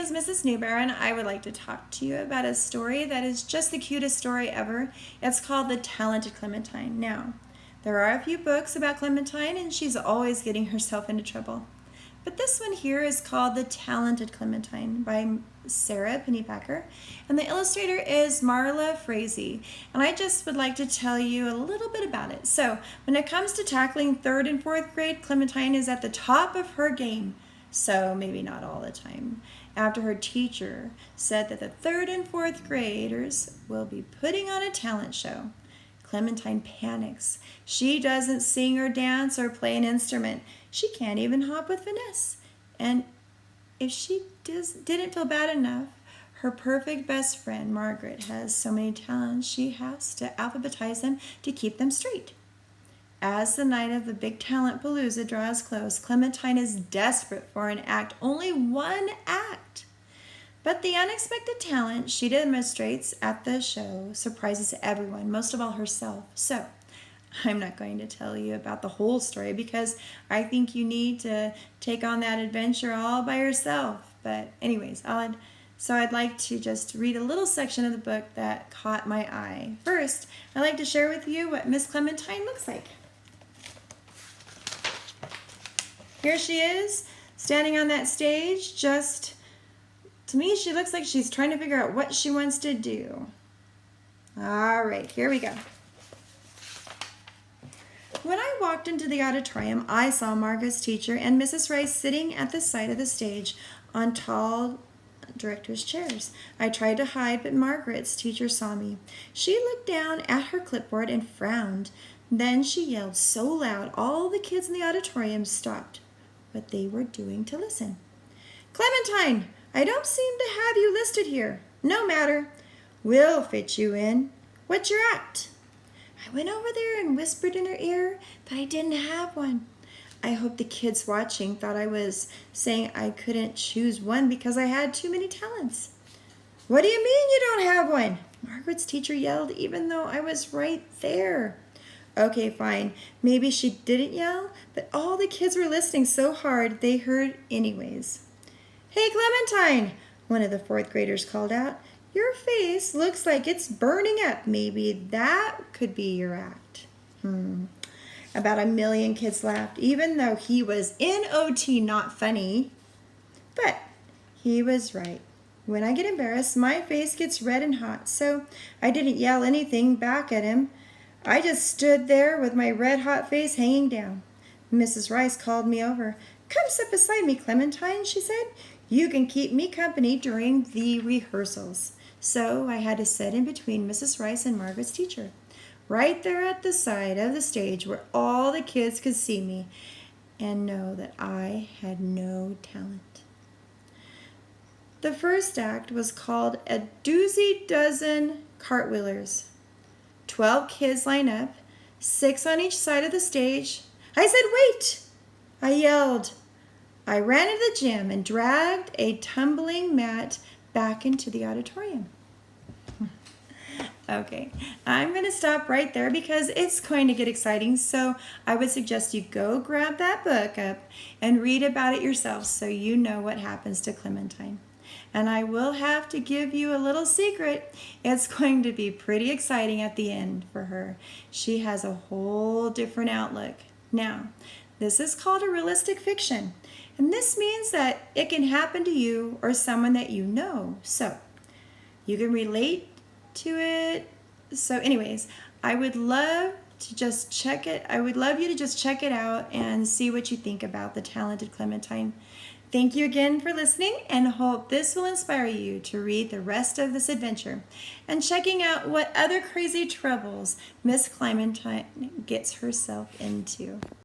is Mrs. Newbear, and I would like to talk to you about a story that is just the cutest story ever. It's called The Talented Clementine. Now, there are a few books about Clementine, and she's always getting herself into trouble. But this one here is called The Talented Clementine by Sarah Pennypacker, and the illustrator is Marla Frazee. And I just would like to tell you a little bit about it. So, when it comes to tackling 3rd and 4th grade, Clementine is at the top of her game. So maybe not all the time. After her teacher said that the 3rd and 4th graders will be putting on a talent show, Clementine panics. She doesn't sing or dance or play an instrument. She can't even hop with finesse. And if she didn't feel bad enough, her perfect best friend, Margaret, has so many talents she has to alphabetize them to keep them straight. As the night of the big talent palooza draws close, Clementine is desperate for an act, only one act. But the unexpected talent she demonstrates at the show surprises everyone, most of all herself. So, I'm not going to tell you about the whole story because I think you need to take on that adventure all by yourself. But anyways, I'd like to just read a little section of the book that caught my eye. First, I'd like to share with you what Miss Clementine looks like. Here she is, standing on that stage. Just, to me, she looks like she's trying to figure out what she wants to do. All right, here we go. When I walked into the auditorium, I saw Margaret's teacher and Mrs. Rice sitting at the side of the stage on tall director's chairs. I tried to hide, but Margaret's teacher saw me. She looked down at her clipboard and frowned. Then she yelled so loud, all the kids in the auditorium stopped what they were doing to listen. "Clementine, I don't seem to have you listed here. No matter. We'll fit you in. What's your act?" I went over there and whispered in her ear that I didn't have one. I hope the kids watching thought I was saying I couldn't choose one because I had too many talents. "What do you mean you don't have one?" Margaret's teacher yelled, even though I was right there. Okay, fine. Maybe she didn't yell, but all the kids were listening so hard they heard anyways. "Hey, Clementine," one of the 4th graders called out. "Your face looks like it's burning up. Maybe that could be your act." About 1,000,000 kids laughed, even though he was N-O-T, not funny. But he was right. When I get embarrassed, my face gets red and hot, so I didn't yell anything back at him. I just stood there with my red-hot face hanging down. Mrs. Rice called me over. "Come sit beside me, Clementine," she said. "You can keep me company during the rehearsals." So I had to sit in between Mrs. Rice and Margaret's teacher, right there at the side of the stage where all the kids could see me and know that I had no talent. The first act was called A Doozy Dozen Cartwheelers. 12 kids line up, 6 on each side of the stage. I said, "Wait!" I yelled. I ran into the gym and dragged a tumbling mat back into the auditorium. Okay, I'm going to stop right there because it's going to get exciting. So I would suggest you go grab that book up and read about it yourself so you know what happens to Clementine. And I will have to give you a little secret. It's going to be pretty exciting at the end for her. She has a whole different outlook. Now, this is called a realistic fiction. And this means that it can happen to you or someone that you know. So, you can relate to it. So anyways, I would love to just check it. I would love you to just check it out and see what you think about The Talented Clementine. Thank you again for listening and hope this will inspire you to read the rest of this adventure and checking out what other crazy troubles Miss Clementine gets herself into.